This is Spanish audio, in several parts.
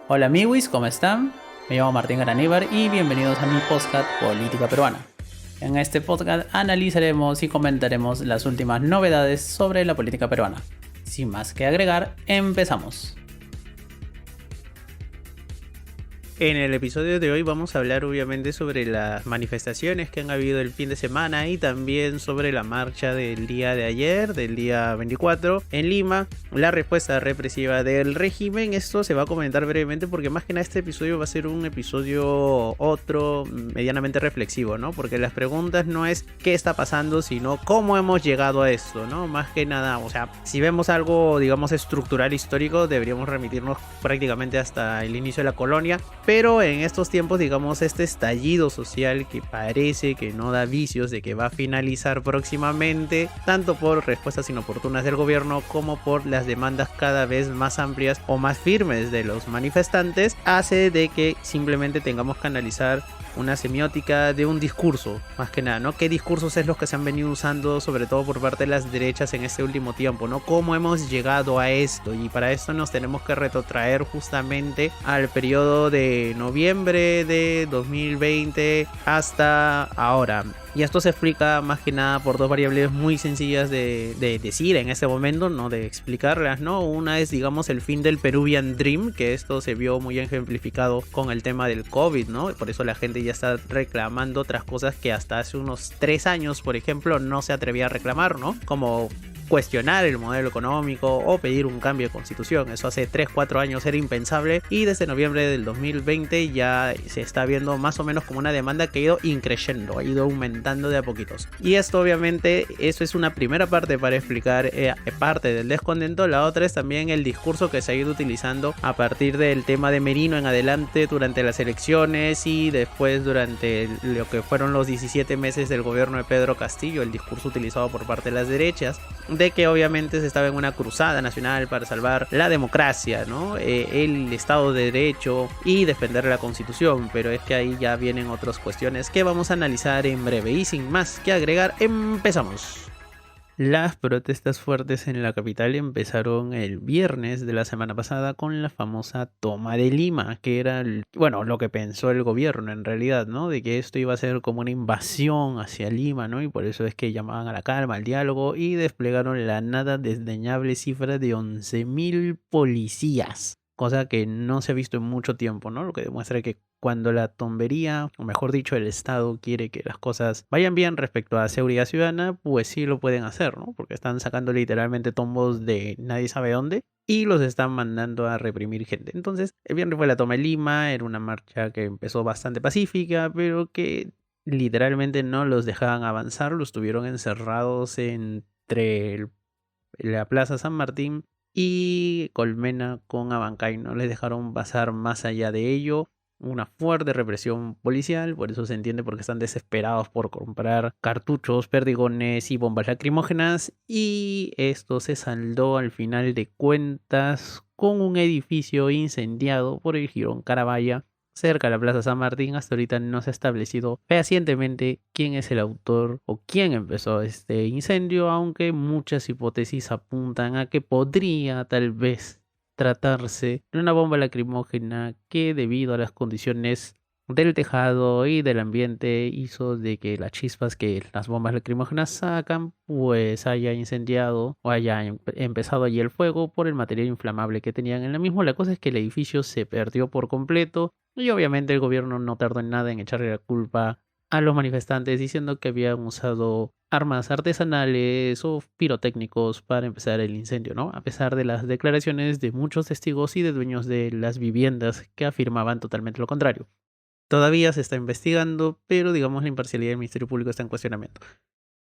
Hola amigos, ¿cómo están? Me llamo Martín Garaníbar y bienvenidos a mi podcast Política Peruana. En este podcast analizaremos y comentaremos las últimas novedades sobre la política peruana. Sin más que agregar, empezamos. En el episodio de hoy vamos a hablar obviamente sobre las manifestaciones que han habido el fin de semana y también sobre la marcha del día de ayer, del día 24 en Lima, la respuesta represiva del régimen. Esto se va a comentar brevemente porque más que nada este episodio va a ser un episodio medianamente reflexivo, ¿no? Porque las preguntas no es qué está pasando, sino cómo hemos llegado a esto, ¿no? Más que nada, o sea, si vemos algo, digamos, estructural histórico, deberíamos remitirnos prácticamente hasta el inicio de la colonia. Pero en estos tiempos, digamos, este estallido social que parece que no da vicios de que va a finalizar próximamente, tanto por respuestas inoportunas del gobierno como por las demandas cada vez más amplias o más firmes de los manifestantes, hace de que simplemente tengamos que analizar una semiótica de un discurso, más que nada, ¿no? ¿Qué discursos es los que se han venido usando, sobre todo por parte de las derechas en este último tiempo, ¿no? ¿Cómo hemos llegado a esto? Y para esto nos tenemos que retrotraer justamente al periodo de noviembre de 2020 hasta ahora. Y esto se explica más que nada por dos variables muy sencillas de decir en ese momento, no de explicarlas, ¿no? Una es, digamos, el fin del Peruvian Dream, que esto se vio muy ejemplificado con el tema del COVID, ¿no? Por eso la gente ya está reclamando otras cosas que hasta hace unos 3 años, por ejemplo, no se atrevía a reclamar, ¿no? Como cuestionar el modelo económico o pedir un cambio de constitución. Eso hace 3-4 años era impensable y desde noviembre del 2020 ya se está viendo más o menos como una demanda que ha ido increciendo, ha ido aumentando de a poquitos. Y esto obviamente, eso es una primera parte para explicar parte del descontento. La otra es también el discurso que se ha ido utilizando a partir del tema de Merino en adelante durante las elecciones y después durante lo que fueron los 17 meses del gobierno de Pedro Castillo, el discurso utilizado por parte de las derechas, de que obviamente se estaba en una cruzada nacional para salvar la democracia, ¿no? El Estado de Derecho y defender la Constitución, pero es que ahí ya vienen otras cuestiones que vamos a analizar en breve y sin más que agregar, empezamos. Las protestas fuertes en la capital empezaron el viernes de la semana pasada con la famosa toma de Lima, que era, bueno, lo que pensó el gobierno en realidad, ¿no? De que esto iba a ser como una invasión hacia Lima, ¿no? Y por eso es que llamaban a la calma, al diálogo y desplegaron la nada desdeñable cifra de 11.000 policías. Cosa que no se ha visto en mucho tiempo, ¿no? Lo que demuestra que cuando la tombería, o mejor dicho, el Estado quiere que las cosas vayan bien respecto a seguridad ciudadana, pues sí lo pueden hacer, ¿no? Porque están sacando literalmente tombos de nadie sabe dónde y los están mandando a reprimir gente. Entonces, el viernes fue la toma de Lima, era una marcha que empezó bastante pacífica, pero que literalmente no los dejaban avanzar, los tuvieron encerrados la Plaza San Martín y Colmena con Abancay, no les dejaron pasar más allá de ello. Una fuerte represión policial, por eso se entiende porque están desesperados por comprar cartuchos, perdigones y bombas lacrimógenas, y esto se saldó al final de cuentas con un edificio incendiado por el Jirón Carabaya cerca de la Plaza San Martín. Hasta ahorita no se ha establecido fehacientemente quién es el autor o quién empezó este incendio, aunque muchas hipótesis apuntan a que podría tal vez tratarse de una bomba lacrimógena que, debido a las condiciones del tejado y del ambiente, hizo de que las chispas que las bombas lacrimógenas sacan pues haya incendiado o haya empezado allí el fuego por el material inflamable que tenían en la misma. La cosa es que el edificio se perdió por completo y obviamente el gobierno no tardó en nada en echarle la culpa a los manifestantes, diciendo que habían usado armas artesanales o pirotécnicos para empezar el incendio, ¿no? A pesar de las declaraciones de muchos testigos y de dueños de las viviendas que afirmaban totalmente lo contrario. Todavía se está investigando, pero digamos la imparcialidad del Ministerio Público está en cuestionamiento.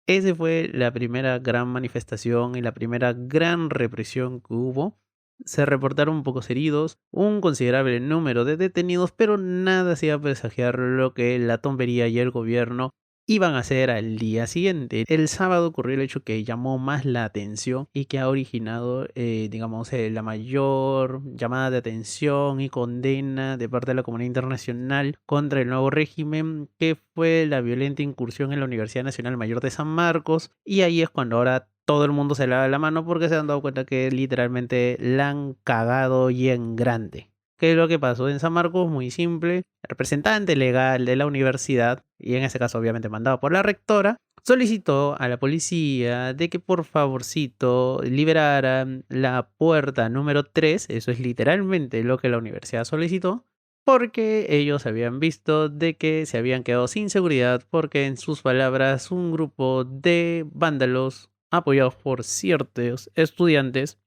Esa fue la primera gran manifestación y la primera gran represión que hubo. Se reportaron pocos heridos, un considerable número de detenidos, pero nada hacía presagiar lo que la tombería y el gobierno iban a hacer al día siguiente. El sábado ocurrió el hecho que llamó más la atención y que ha originado, la mayor llamada de atención y condena de parte de la comunidad internacional contra el nuevo régimen, que fue la violenta incursión en la Universidad Nacional Mayor de San Marcos. Y ahí es cuando ahora todo el mundo se lava la mano porque se han dado cuenta que literalmente la han cagado y en grande. ¿Qué es lo que pasó en San Marcos? Muy simple. El representante legal de la universidad, y en este caso obviamente mandado por la rectora, solicitó a la policía de que por favorcito liberaran la puerta número 3, eso es literalmente lo que la universidad solicitó, porque ellos habían visto de que se habían quedado sin seguridad porque en sus palabras un grupo de vándalos apoyados por ciertos estudiantes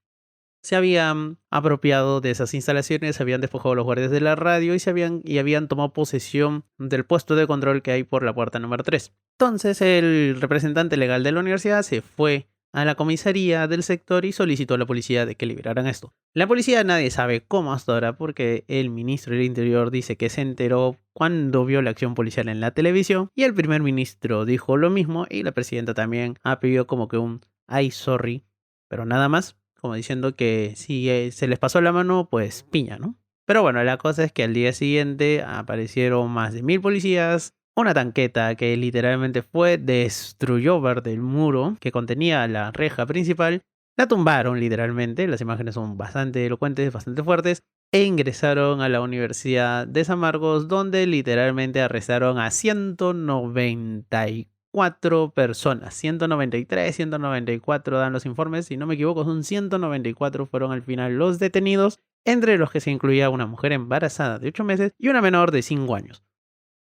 se habían apropiado de esas instalaciones, se habían despojado a los guardias de la radio y habían tomado posesión del puesto de control que hay por la puerta número 3. Entonces el representante legal de la universidad se fue a la comisaría del sector y solicitó a la policía de que liberaran esto. La policía nadie sabe cómo hasta ahora porque el ministro del Interior dice que se enteró cuando vio la acción policial en la televisión y el primer ministro dijo lo mismo y la presidenta también ha pedido como que un "ay sorry", pero nada más, como diciendo que si se les pasó la mano, pues piña, ¿no? Pero bueno, la cosa es que al día siguiente aparecieron más de 1000 policías, una tanqueta que literalmente destruyó parte del muro que contenía la reja principal, la tumbaron literalmente, las imágenes son bastante elocuentes, bastante fuertes, e ingresaron a la Universidad de San Marcos, donde literalmente arrestaron a 194 personas. 193, 194 dan los informes, si no me equivoco, son 194 fueron al final los detenidos, entre los que se incluía una mujer embarazada de 8 meses y una menor de 5 años.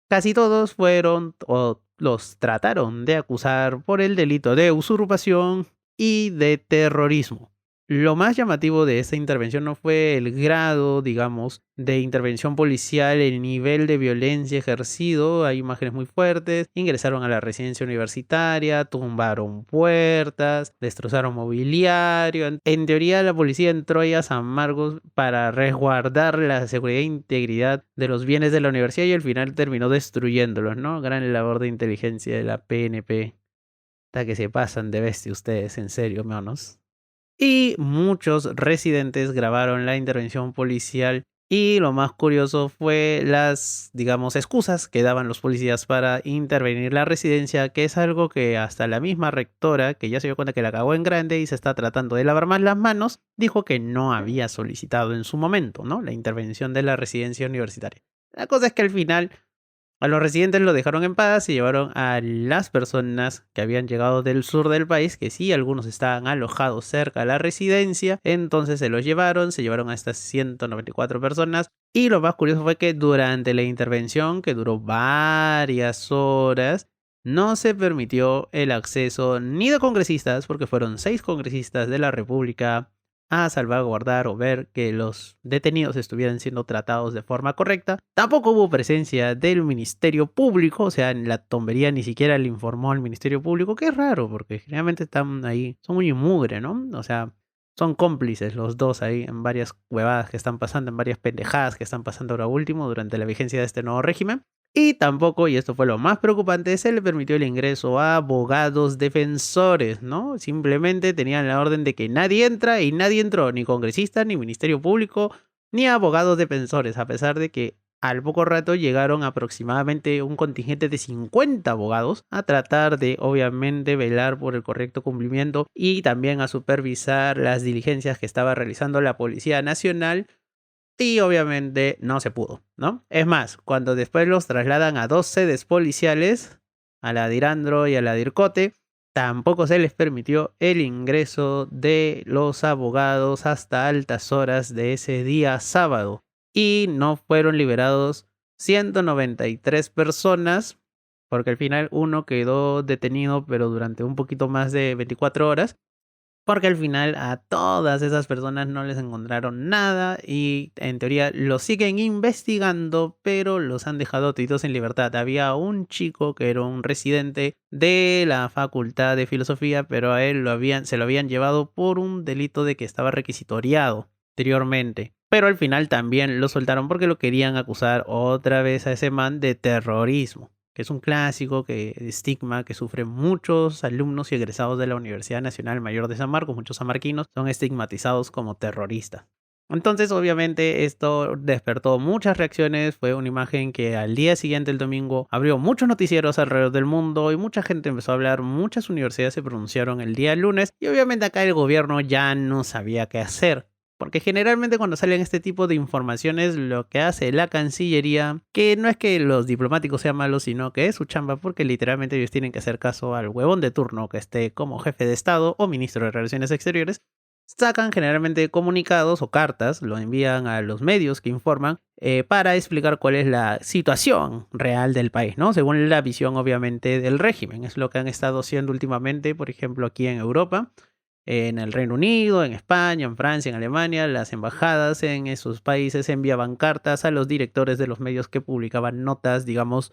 Casi todos fueron o los trataron de acusar por el delito de usurpación y de terrorismo. Lo más llamativo de esta intervención no fue el grado, digamos, de intervención policial, el nivel de violencia ejercido. Hay imágenes muy fuertes. Ingresaron a la residencia universitaria, tumbaron puertas, destrozaron mobiliario. En teoría, la policía entró ahí a San Marcos para resguardar la seguridad e integridad de los bienes de la universidad y al final terminó destruyéndolos, ¿no? Gran labor de inteligencia de la PNP. Hasta que se pasan de bestia ustedes, en serio, menos. Y muchos residentes grabaron la intervención policial y lo más curioso fue las, digamos, excusas que daban los policías para intervenir la residencia, que es algo que hasta la misma rectora, que ya se dio cuenta que la cagó en grande y se está tratando de lavar más las manos, dijo que no había solicitado en su momento, ¿no?, la intervención de la residencia universitaria. La cosa es que al final a los residentes lo dejaron en paz y llevaron a las personas que habían llegado del sur del país, que sí, algunos estaban alojados cerca de la residencia, entonces se llevaron a estas 194 personas. Y lo más curioso fue que durante la intervención, que duró varias horas, no se permitió el acceso ni de congresistas, porque fueron 6 congresistas de la República, a salvaguardar o ver que los detenidos estuvieran siendo tratados de forma correcta. Tampoco hubo presencia del Ministerio Público, o sea, en la tombería ni siquiera le informó al Ministerio Público, que es raro, porque generalmente están ahí, son muy mugre, ¿no? O sea, son cómplices los dos ahí en varias huevadas que están pasando, en varias pendejadas que están pasando ahora último durante la vigencia de este nuevo régimen. Y tampoco, y esto fue lo más preocupante, se le permitió el ingreso a abogados defensores, ¿no? Simplemente tenían la orden de que nadie entra y nadie entró, ni congresistas, ni Ministerio Público, ni abogados defensores, a pesar de que al poco rato llegaron aproximadamente un contingente de 50 abogados a tratar de, obviamente, velar por el correcto cumplimiento y también a supervisar las diligencias que estaba realizando la Policía Nacional. Y obviamente no se pudo, ¿no? Es más, cuando después los trasladan a 2 sedes policiales, a la de Irandro y a la de Ircote, tampoco se les permitió el ingreso de los abogados hasta altas horas de ese día sábado. Y no fueron liberados 193 personas, porque al final uno quedó detenido, pero durante un poquito más de 24 horas. Porque al final a todas esas personas no les encontraron nada y en teoría los siguen investigando, pero los han dejado toditos en libertad. Había un chico que era un residente de la Facultad de Filosofía, pero a él se lo habían llevado por un delito de que estaba requisitoriado anteriormente. Pero al final también lo soltaron porque lo querían acusar otra vez a ese man de terrorismo, que es un clásico estigma que sufren muchos alumnos y egresados de la Universidad Nacional Mayor de San Marcos. Muchos sanmarquinos son estigmatizados como terroristas. Entonces, obviamente, esto despertó muchas reacciones. Fue una imagen que al día siguiente, el domingo, abrió muchos noticieros alrededor del mundo y mucha gente empezó a hablar. Muchas universidades se pronunciaron el día lunes y obviamente acá el gobierno ya no sabía qué hacer. Porque generalmente cuando salen este tipo de informaciones, lo que hace la Cancillería, que no es que los diplomáticos sean malos, sino que es su chamba, porque literalmente ellos tienen que hacer caso al huevón de turno que esté como jefe de Estado o ministro de Relaciones Exteriores. Sacan generalmente comunicados o cartas, lo envían a los medios que informan para explicar cuál es la situación real del país, ¿no? Según la visión, obviamente, del régimen. Es lo que han estado haciendo últimamente, por ejemplo, aquí en Europa, en el Reino Unido, en España, en Francia, en Alemania. Las embajadas en esos países enviaban cartas a los directores de los medios que publicaban notas, digamos,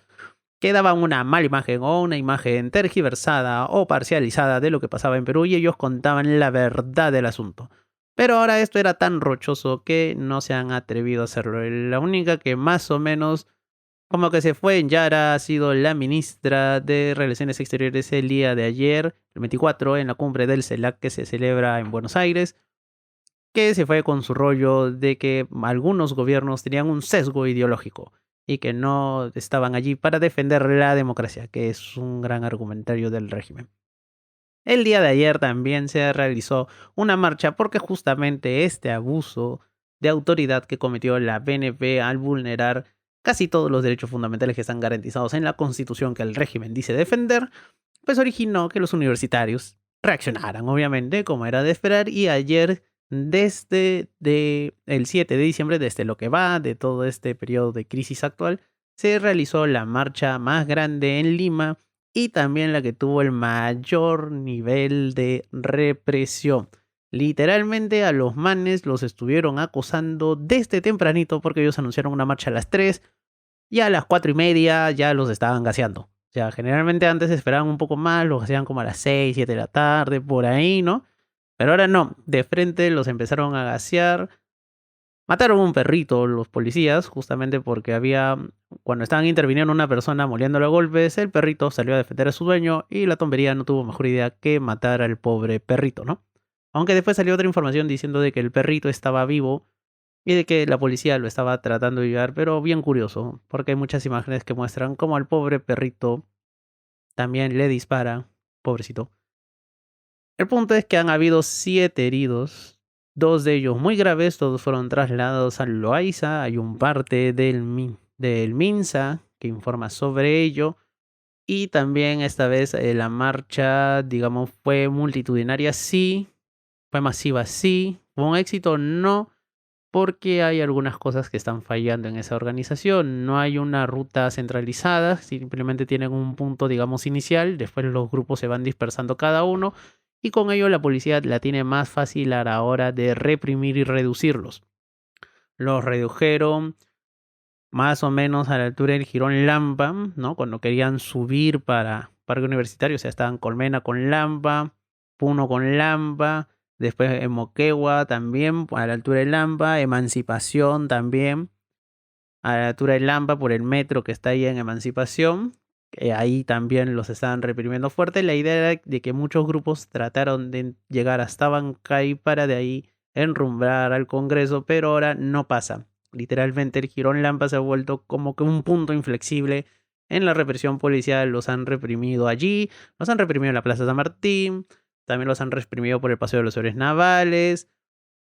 que daban una mala imagen o una imagen tergiversada o parcializada de lo que pasaba en Perú y ellos contaban la verdad del asunto. Pero ahora esto era tan rochoso que no se han atrevido a hacerlo. La única que más o menos como que se fue en Yara ha sido la ministra de Relaciones Exteriores el día de ayer, el 24, en la cumbre del CELAC que se celebra en Buenos Aires, que se fue con su rollo de que algunos gobiernos tenían un sesgo ideológico y que no estaban allí para defender la democracia, que es un gran argumentario del régimen. El día de ayer también se realizó una marcha porque justamente este abuso de autoridad que cometió la BNP al vulnerar casi todos los derechos fundamentales que están garantizados en la Constitución que el régimen dice defender, pues originó que los universitarios reaccionaran, obviamente, como era de esperar, y ayer, desde el 7 de diciembre, desde lo que va de todo este periodo de crisis actual, se realizó la marcha más grande en Lima y también la que tuvo el mayor nivel de represión. Literalmente a los manes los estuvieron acosando desde tempranito porque ellos anunciaron una marcha a las 3 y a las 4:30 ya los estaban gaseando. O sea, generalmente antes esperaban un poco más, los hacían como a las 6, 7 de la tarde, por ahí, ¿no? Pero ahora no, de frente los empezaron a gasear. Mataron un perrito los policías, justamente porque cuando estaban interviniendo una persona moliéndolo a golpes, el perrito salió a defender a su dueño y la tontería no tuvo mejor idea que matar al pobre perrito, ¿no? Aunque después salió otra información diciendo de que el perrito estaba vivo y de que la policía lo estaba tratando de ayudar, pero bien curioso, porque hay muchas imágenes que muestran cómo al pobre perrito también le dispara, pobrecito. El punto es que han habido 7 heridos, 2 de ellos muy graves, todos fueron trasladados a Loaiza. Hay un parte del MINSA que informa sobre ello. Y también esta vez la marcha, digamos, fue multitudinaria, sí, fue masiva, sí, fue un éxito, no, porque hay algunas cosas que están fallando en esa organización. No hay una ruta centralizada, simplemente tienen un punto, digamos, inicial, después los grupos se van dispersando cada uno y con ello la policía la tiene más fácil a la hora de reprimir y reducirlos. Los redujeron más o menos a la altura del Jirón Lampa, ¿no? Cuando querían subir para Parque Universitario, o sea, estaban Colmena con Lampa, Puno con Lampa, después en Moquegua también, a la altura de Lampa, Emancipación también, a la altura de Lampa por el metro que está ahí en Emancipación, ahí también los estaban reprimiendo fuerte. La idea era de que muchos grupos trataron de llegar hasta Bancay para de ahí enrumbrar al Congreso, pero ahora no pasa. Literalmente el Jirón Lampa se ha vuelto como que un punto inflexible en la represión policial. Los han reprimido allí, los han reprimido en la Plaza San Martín, también los han reprimido por el Paseo de los Héroes Navales,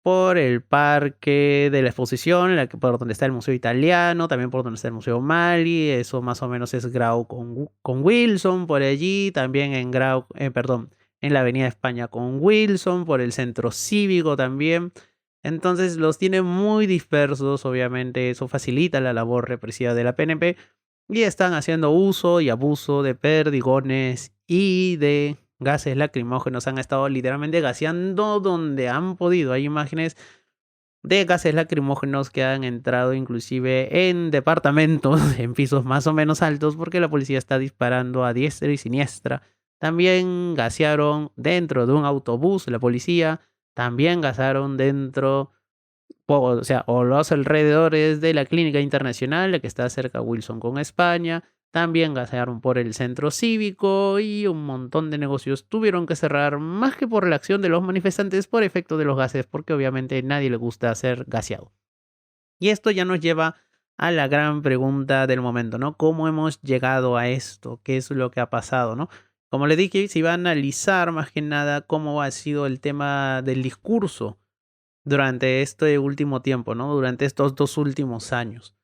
por el Parque de la Exposición, por donde está el Museo Italiano, también por donde está el Museo Mali. Eso más o menos es Grau con Wilson, por allí, también en Grau, en la Avenida España con Wilson, por el Centro Cívico también. Entonces los tiene muy dispersos, obviamente eso facilita la labor represiva de la PNP y están haciendo uso y abuso de perdigones y de gases lacrimógenos. Han estado literalmente gaseando donde han podido. Hay imágenes de gases lacrimógenos que han entrado inclusive en departamentos, en pisos más o menos altos, porque la policía está disparando a diestra y siniestra. También gasearon dentro de un autobús la policía. También gasaron dentro, o los alrededores de la Clínica Internacional, la que está cerca de Wilson con España. También gasearon por el centro cívico y un montón de negocios tuvieron que cerrar, más que por la acción de los manifestantes, por efecto de los gases, porque obviamente a nadie le gusta ser gaseado. Y esto ya nos lleva a la gran pregunta del momento, ¿no? ¿Cómo hemos llegado a esto? ¿Qué es lo que ha pasado, no? Como le dije, se iba a analizar más que nada cómo ha sido el tema del discurso durante este último tiempo, ¿no? Durante estos 2 últimos años.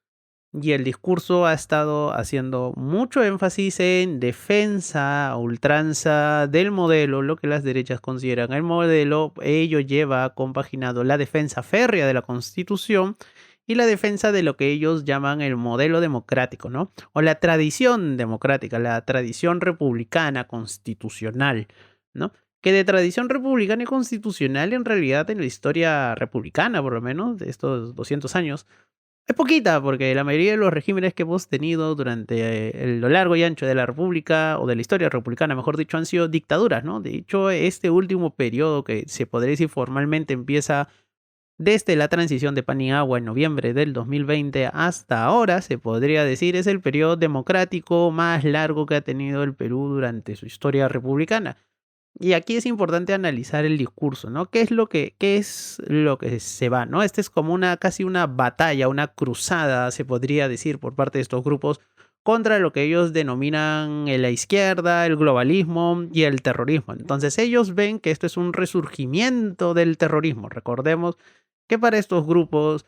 Y el discurso ha estado haciendo mucho énfasis en defensa a ultranza del modelo, lo que las derechas consideran el modelo. Ello lleva compaginado la defensa férrea de la Constitución y la defensa de lo que ellos llaman el modelo democrático, ¿no? O la tradición democrática, la tradición republicana constitucional, ¿no? Que de tradición republicana y constitucional en realidad en la historia republicana, por lo menos, de estos 200 años, es poquita, porque la mayoría de los regímenes que hemos tenido durante lo largo y ancho de la República, o de la historia republicana, mejor dicho, han sido dictaduras, ¿no? De hecho, este último periodo que se podría decir formalmente empieza desde la transición de Paniagua en noviembre del 2020 hasta ahora, se podría decir, es el periodo democrático más largo que ha tenido el Perú durante su historia republicana. Y aquí es importante analizar el discurso, ¿no? ¿Qué es lo que se va, ¿no? Este es como casi una batalla, una cruzada, se podría decir, por parte de estos grupos contra lo que ellos denominan la izquierda, el globalismo y el terrorismo. Entonces ellos ven que esto es un resurgimiento del terrorismo. Recordemos que para estos grupos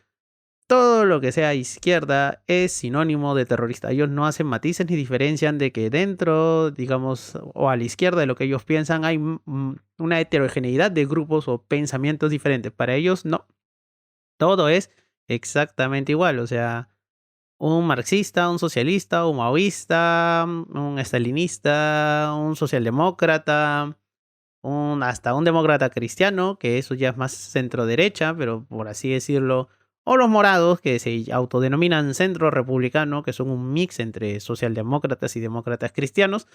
todo lo que sea izquierda es sinónimo de terrorista. Ellos no hacen matices ni diferencian de que dentro, digamos, o a la izquierda de lo que ellos piensan hay una heterogeneidad de grupos o pensamientos diferentes. Para ellos no, todo es exactamente igual. O sea, un marxista, un socialista, un maoísta, un estalinista, un socialdemócrata, hasta un demócrata cristiano, que eso ya es más centro derecha, pero por así decirlo, o los morados, que se autodenominan centro republicano, que son un mix entre socialdemócratas y demócratas cristianos,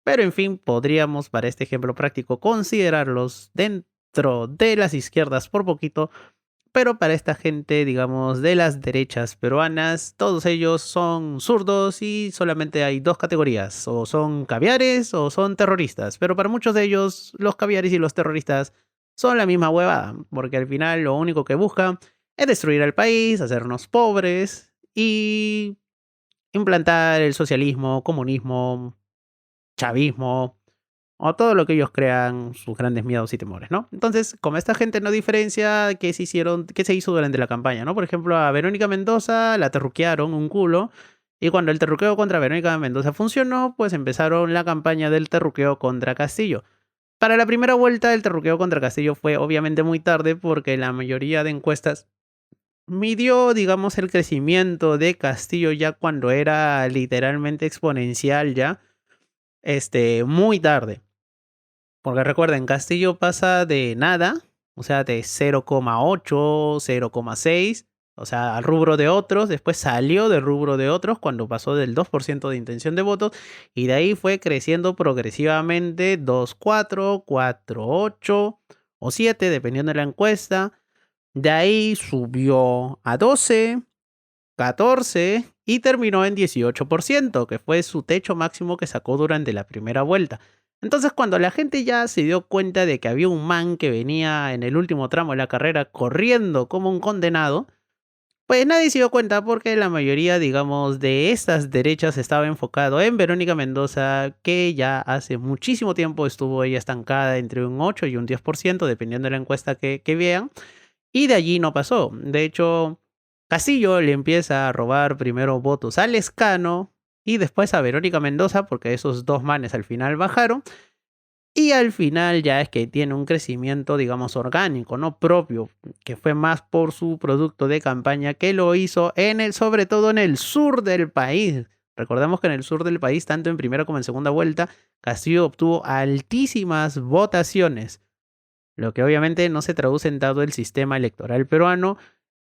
pero en fin, podríamos para este ejemplo práctico considerarlos dentro de las izquierdas por poquito, pero para esta gente, digamos, de las derechas peruanas, todos ellos son zurdos y solamente hay dos categorías, o son caviares o son terroristas. Pero para muchos de ellos, los caviares y los terroristas son la misma huevada, porque al final lo único que buscan es destruir al país, hacernos pobres y implantar el socialismo, comunismo, chavismo o todo lo que ellos crean, sus grandes miedos y temores, ¿no? Entonces, como esta gente no diferencia qué se hizo durante la campaña, ¿no? Por ejemplo, a Verónica Mendoza la terruquearon un culo, y cuando el terruqueo contra Verónica Mendoza funcionó, pues empezaron la campaña del terruqueo contra Castillo. Para la primera vuelta, el terruqueo contra Castillo fue obviamente muy tarde, porque la mayoría de encuestas midió, digamos, el crecimiento de Castillo ya cuando era literalmente exponencial ya, muy tarde. Porque recuerden, Castillo pasa de nada, o sea, de 0,8, 0,6, o sea, al rubro de otros, después salió del rubro de otros cuando pasó del 2% de intención de votos, y de ahí fue creciendo progresivamente 2,4, 4,8 o 7, dependiendo de la encuesta. De ahí subió a 12, 14 y terminó en 18%, que fue su techo máximo que sacó durante la primera vuelta. Entonces, cuando la gente ya se dio cuenta de que había un man que venía en el último tramo de la carrera corriendo como un condenado, pues nadie se dio cuenta, porque la mayoría, digamos, de estas derechas estaba enfocado en Verónica Mendoza, que ya hace muchísimo tiempo estuvo ella estancada entre un 8 y un 10%, dependiendo de la encuesta que vean, y de allí no pasó. De hecho, Castillo le empieza a robar primero votos a Lescano y después a Verónica Mendoza, porque esos dos manes al final bajaron. Y al final ya es que tiene un crecimiento, digamos, orgánico, no propio, que fue más por su producto de campaña, que lo hizo sobre todo en el sur del país. Recordemos que en el sur del país, tanto en primera como en segunda vuelta, Castillo obtuvo altísimas votaciones, lo que obviamente no se traduce en dado el sistema electoral peruano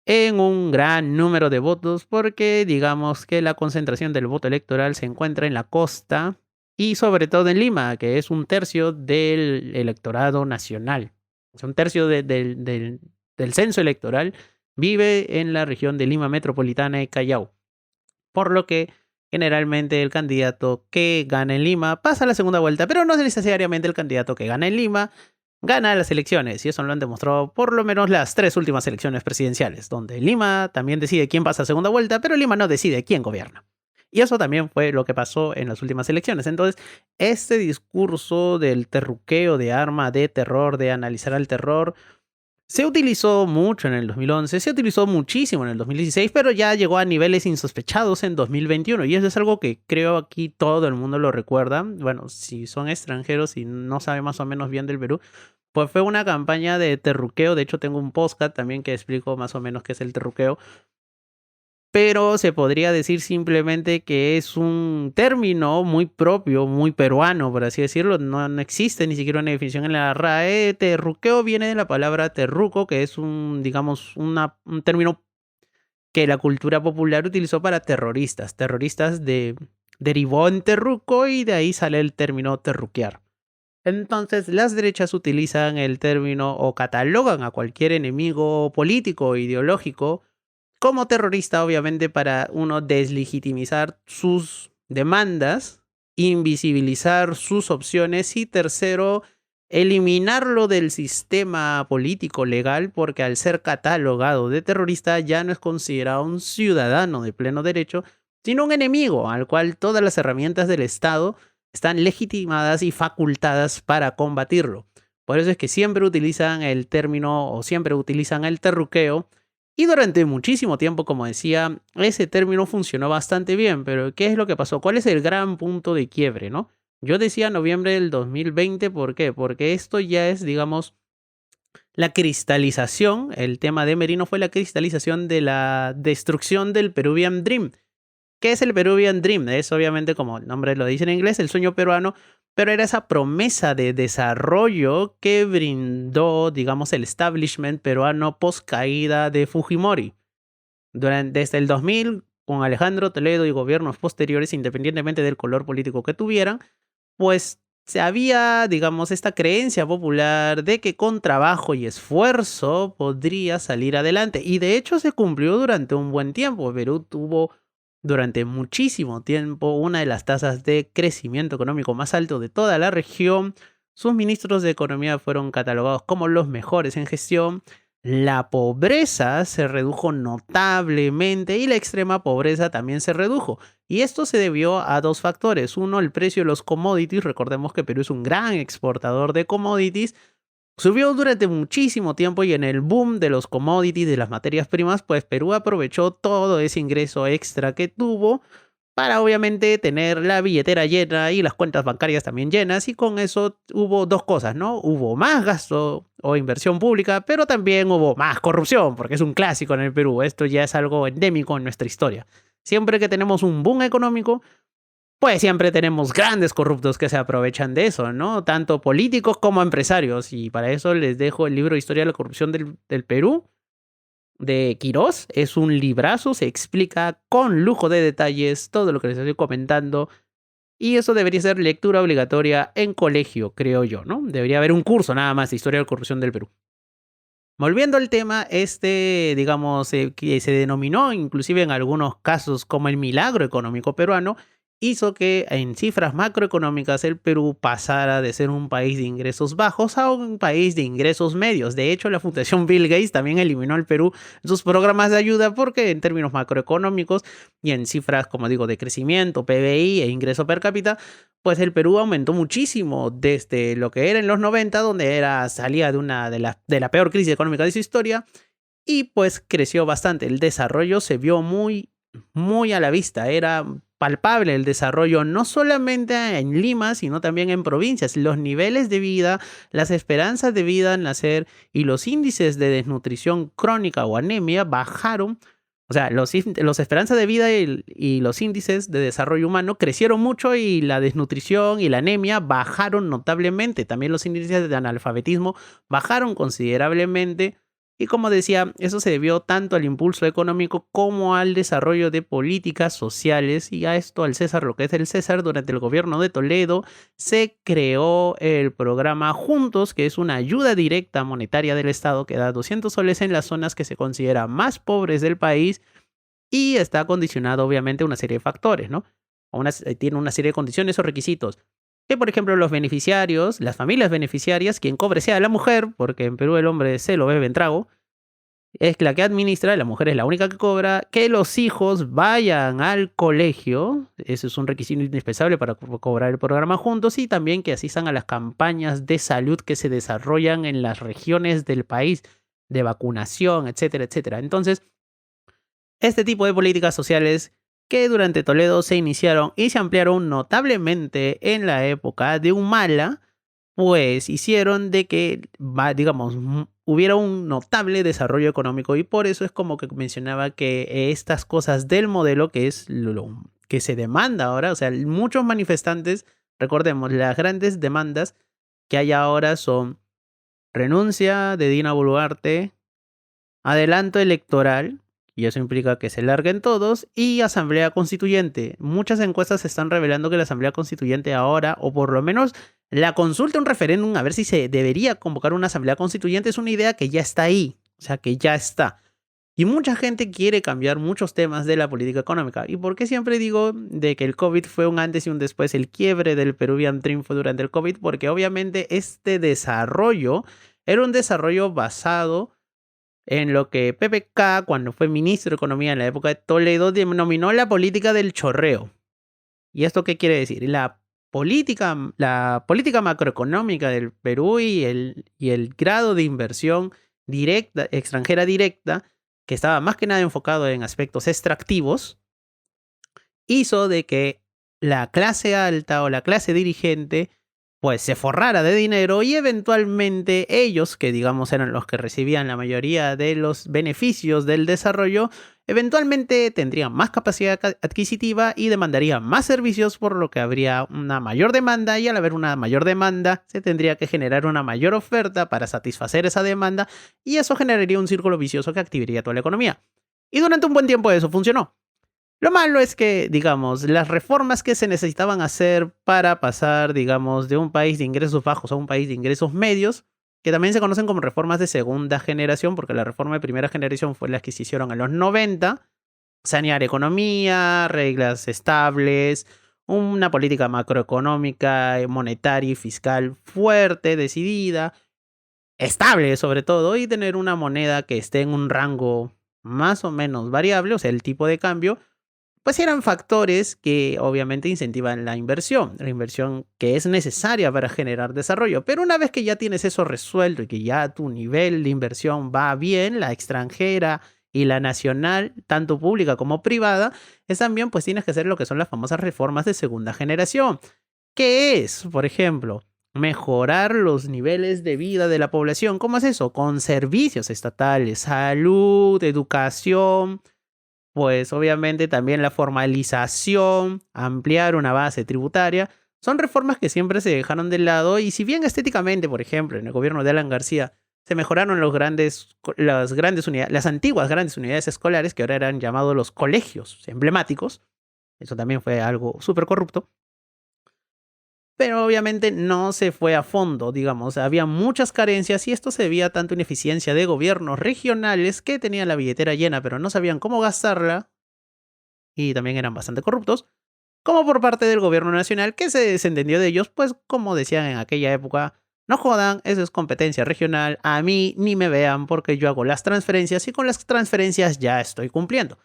en un gran número de votos, porque digamos que la concentración del voto electoral se encuentra en la costa y sobre todo en Lima, que es un tercio del electorado nacional. O sea, un tercio del censo electoral vive en la región de Lima Metropolitana y Callao. Por lo que generalmente el candidato que gana en Lima pasa a la segunda vuelta, pero no necesariamente el candidato que gana en Lima gana las elecciones, y eso lo han demostrado por lo menos las 3 últimas elecciones presidenciales, donde Lima también decide quién pasa a segunda vuelta, pero Lima no decide quién gobierna. Y eso también fue lo que pasó en las últimas elecciones. Entonces, este discurso del terruqueo de arma, de terror, de analizar al terror, Se utilizó mucho en el 2011, se utilizó muchísimo en el 2016, pero ya llegó a niveles insospechados en 2021. Y eso es algo que creo aquí todo el mundo lo recuerda. Bueno, si son extranjeros y no saben más o menos bien del Perú, pues fue una campaña de terruqueo. De hecho, tengo un podcast también que explico más o menos qué es el terruqueo. Pero se podría decir simplemente que es un término muy propio, muy peruano, por así decirlo. No existe ni siquiera una definición en la RAE. Terruqueo viene de la palabra terruco, que es digamos, un término que la cultura popular utilizó para terroristas. Derivó en terruco y de ahí sale el término terruquear. Entonces, las derechas utilizan el término o catalogan a cualquier enemigo político o ideológico como terrorista, obviamente, para uno deslegitimizar sus demandas, invisibilizar sus opciones y tercero, eliminarlo del sistema político legal porque al ser catalogado de terrorista ya no es considerado un ciudadano de pleno derecho, sino un enemigo al cual todas las herramientas del Estado están legitimadas y facultadas para combatirlo. Por eso es que siempre utilizan el término o siempre utilizan el terruqueo. Y durante muchísimo tiempo, como decía, ese término funcionó bastante bien, pero ¿qué es lo que pasó? ¿Cuál es el gran punto de quiebre, no? Yo decía noviembre del 2020, ¿por qué? Porque esto ya es, digamos, la cristalización, el tema de Merino fue la cristalización de la destrucción del Peruvian Dream. ¿Qué es el Peruvian Dream? Es obviamente, como el nombre lo dice en inglés, el sueño peruano, pero era esa promesa de desarrollo que brindó, digamos, el establishment peruano post caída de Fujimori. Desde el 2000, con Alejandro Toledo y gobiernos posteriores, independientemente del color político que tuvieran, pues se había, digamos, esta creencia popular de que con trabajo y esfuerzo podría salir adelante. Y de hecho se cumplió durante un buen tiempo. Perú tuvo durante muchísimo tiempo una de las tasas de crecimiento económico más alto de toda la región. Sus ministros de economía fueron catalogados como los mejores en gestión. La pobreza se redujo notablemente y la extrema pobreza también se redujo. Y esto se debió a dos factores. Uno, el precio de los commodities. Recordemos que Perú es un gran exportador de commodities. Subió durante muchísimo tiempo y en el boom de los commodities, de las materias primas, pues Perú aprovechó todo ese ingreso extra que tuvo para obviamente tener la billetera llena y las cuentas bancarias también llenas, y con eso hubo dos cosas, ¿no? Hubo más gasto o inversión pública, pero también hubo más corrupción, porque es un clásico en el Perú. Esto ya es algo endémico en nuestra historia. Siempre que tenemos un boom económico, pues siempre tenemos grandes corruptos que se aprovechan de eso, ¿no? Tanto políticos como empresarios. Y para eso les dejo el libro Historia de la Corrupción del Perú, de Quirós. Es un librazo, se explica con lujo de detalles todo lo que les estoy comentando. Y eso debería ser lectura obligatoria en colegio, creo yo, ¿no? Debería haber un curso nada más de Historia de la Corrupción del Perú. Volviendo al tema, digamos, que se denominó inclusive en algunos casos como el milagro económico peruano, hizo que en cifras macroeconómicas el Perú pasara de ser un país de ingresos bajos a un país de ingresos medios. De hecho, la Fundación Bill Gates también eliminó al Perú sus programas de ayuda porque en términos macroeconómicos y en cifras, como digo, de crecimiento, PBI e ingreso per cápita, pues el Perú aumentó muchísimo desde lo que era en los 90, donde salía de la peor crisis económica de su historia, y pues creció bastante. El desarrollo se vio muy, muy a la vista, era palpable el desarrollo, no solamente en Lima, sino también en provincias. Los niveles de vida, las esperanzas de vida al nacer y los índices de desnutrición crónica o anemia bajaron. O sea, los esperanzas de vida y los índices de desarrollo humano crecieron mucho y la desnutrición y la anemia bajaron notablemente. También los índices de analfabetismo bajaron considerablemente. Y como decía, eso se debió tanto al impulso económico como al desarrollo de políticas sociales. Y a esto, al César lo que es el César, durante el gobierno de Toledo se creó el programa Juntos, que es una ayuda directa monetaria del Estado que da 200 soles en las zonas que se consideran más pobres del país, y está condicionado obviamente a una serie de factores, ¿no? Tiene una serie de condiciones o requisitos. Que, por ejemplo, los beneficiarios, las familias beneficiarias, quien cobre sea la mujer, porque en Perú el hombre se lo bebe en trago, es la que administra, la mujer es la única que cobra, que los hijos vayan al colegio, eso es un requisito indispensable para cobrar el programa Juntos, y también que asistan a las campañas de salud que se desarrollan en las regiones del país. de vacunación, etcétera, etcétera. Entonces, este tipo de políticas sociales que durante Toledo se iniciaron y se ampliaron notablemente en la época de Humala, pues hicieron de que, digamos, hubiera un notable desarrollo económico, y por eso es como que mencionaba que estas cosas del modelo, que es lo que se demanda ahora, o sea, muchos manifestantes, recordemos, las grandes demandas que hay ahora son renuncia de Dina Boluarte, adelanto electoral, y eso implica que se larguen todos, y asamblea constituyente. Muchas encuestas están revelando que la asamblea constituyente ahora, o por lo menos la consulta, un referéndum, a ver si se debería convocar una asamblea constituyente, es una idea que ya está ahí, o sea, que ya está. Y mucha gente quiere cambiar muchos temas de la política económica. ¿Y por qué siempre digo de que el COVID fue un antes y un después? El quiebre del Peruvian Dream fue durante el COVID, porque obviamente este desarrollo era un desarrollo basado en lo que PPK, cuando fue ministro de Economía en la época de Toledo, denominó la política del chorreo. ¿Y esto qué quiere decir? La política macroeconómica del Perú y el grado de inversión directa, extranjera directa, que estaba más que nada enfocado en aspectos extractivos, hizo de que la clase alta o la clase dirigente pues se forrara de dinero, y eventualmente ellos, que digamos eran los que recibían la mayoría de los beneficios del desarrollo, eventualmente tendrían más capacidad adquisitiva y demandarían más servicios, por lo que habría una mayor demanda, y al haber una mayor demanda se tendría que generar una mayor oferta para satisfacer esa demanda, y eso generaría un círculo vicioso que activaría toda la economía. Y durante un buen tiempo eso funcionó. Lo malo es que, digamos, las reformas que se necesitaban hacer para pasar, digamos, de un país de ingresos bajos a un país de ingresos medios, que también se conocen como reformas de segunda generación, porque la reforma de primera generación fue la que se hicieron en los 90, sanear economía, reglas estables, una política macroeconómica, monetaria y fiscal fuerte, decidida, estable sobre todo, y tener una moneda que esté en un rango más o menos variable, o sea, el tipo de cambio, pues eran factores que obviamente incentivan la inversión que es necesaria para generar desarrollo. Pero una vez que ya tienes eso resuelto y que ya tu nivel de inversión va bien, la extranjera y la nacional, tanto pública como privada, es también pues tienes que hacer lo que son las famosas reformas de segunda generación. ¿Qué es? Por ejemplo, mejorar los niveles de vida de la población. ¿Cómo es eso? Con servicios estatales, salud, educación, pues obviamente también la formalización, ampliar una base tributaria. Son reformas que siempre se dejaron de lado, y si bien estéticamente, por ejemplo, en el gobierno de Alan García se mejoraron las antiguas grandes unidades escolares, que ahora eran llamados los colegios emblemáticos, eso también fue algo súper corrupto. Pero obviamente no se fue a fondo, digamos, había muchas carencias, y esto se debía tanto a ineficiencia de gobiernos regionales que tenían la billetera llena pero no sabían cómo gastarla, y también eran bastante corruptos, como por parte del gobierno nacional, que se desentendió de ellos, pues como decían en aquella época, no jodan, eso es competencia regional, a mí ni me vean porque yo hago las transferencias y con las transferencias ya estoy cumpliendo.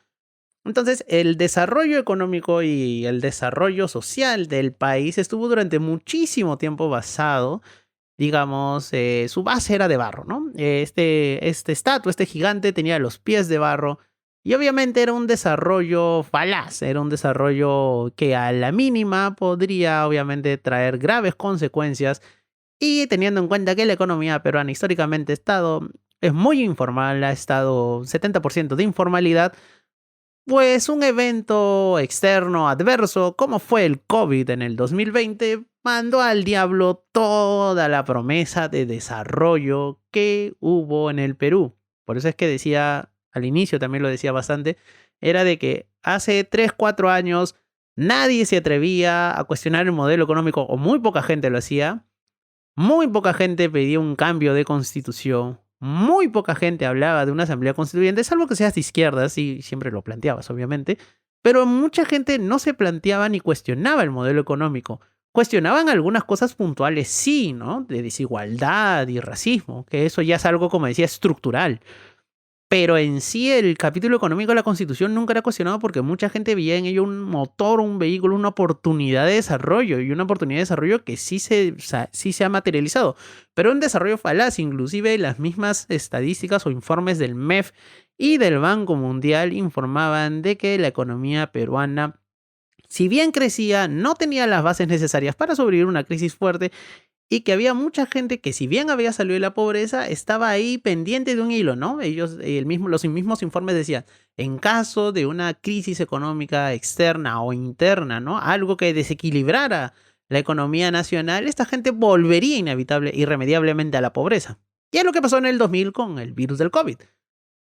Entonces, el desarrollo económico y el desarrollo social del país estuvo durante muchísimo tiempo basado, digamos, su base era de barro, ¿no? Este gigante tenía los pies de barro, y obviamente era un desarrollo falaz, era un desarrollo que a la mínima podría obviamente traer graves consecuencias, y teniendo en cuenta que la economía peruana históricamente es muy informal, ha estado 70% de informalidad, pues un evento externo adverso, como fue el COVID en el 2020, mandó al diablo toda la promesa de desarrollo que hubo en el Perú. Por eso es que decía, al inicio también lo decía bastante, era de que hace 3, 4 años nadie se atrevía a cuestionar el modelo económico, o muy poca gente lo hacía, muy poca gente pedía un cambio de constitución. Muy poca gente hablaba de una asamblea constituyente, salvo que seas de izquierdas, y siempre lo planteabas, obviamente. Pero mucha gente no se planteaba ni cuestionaba el modelo económico. Cuestionaban algunas cosas puntuales, sí, ¿no? De desigualdad y racismo, que eso ya es algo, como decía, estructural. Pero en sí el capítulo económico de la Constitución nunca era cuestionado porque mucha gente veía en ello un motor, un vehículo, una oportunidad de desarrollo y una oportunidad de desarrollo que sí se ha materializado. Pero un desarrollo falaz, inclusive las mismas estadísticas o informes del MEF y del Banco Mundial informaban de que la economía peruana, si bien crecía, no tenía las bases necesarias para sobrevivir una crisis fuerte y que había mucha gente que si bien había salido de la pobreza, estaba ahí pendiente de un hilo, ¿no? Los mismos informes decían, en caso de una crisis económica externa o interna, ¿no? Algo que desequilibrara la economía nacional, esta gente volvería irremediablemente a la pobreza. Y es lo que pasó en el 2000 con el virus del COVID.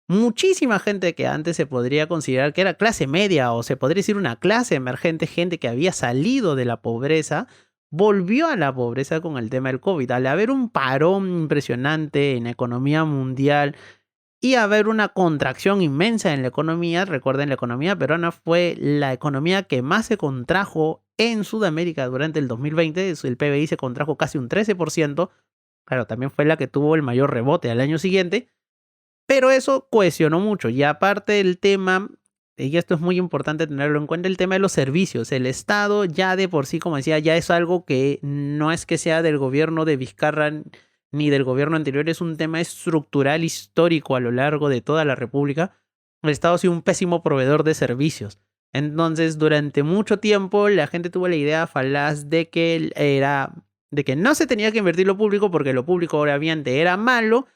Muchísima gente que antes se podría considerar que era clase media o se podría decir una clase emergente, gente que había salido de la pobreza, volvió a la pobreza con el tema del COVID. Al haber un parón impresionante en la economía mundial y haber una contracción inmensa en la economía, recuerden, la economía peruana fue la economía que más se contrajo en Sudamérica durante el 2020, el PBI se contrajo casi un 13%, claro, también fue la que tuvo el mayor rebote al año siguiente. Pero eso cohesionó mucho. Y aparte del tema, y esto es muy importante tenerlo en cuenta, el tema de los servicios. El Estado ya de por sí, como decía, ya es algo que no es que sea del gobierno de Vizcarra ni del gobierno anterior, es un tema estructural histórico a lo largo de toda la República. El Estado ha sido un pésimo proveedor de servicios. Entonces, durante mucho tiempo, la gente tuvo la idea falaz de que no se tenía que invertir lo público porque lo público obviamente era malo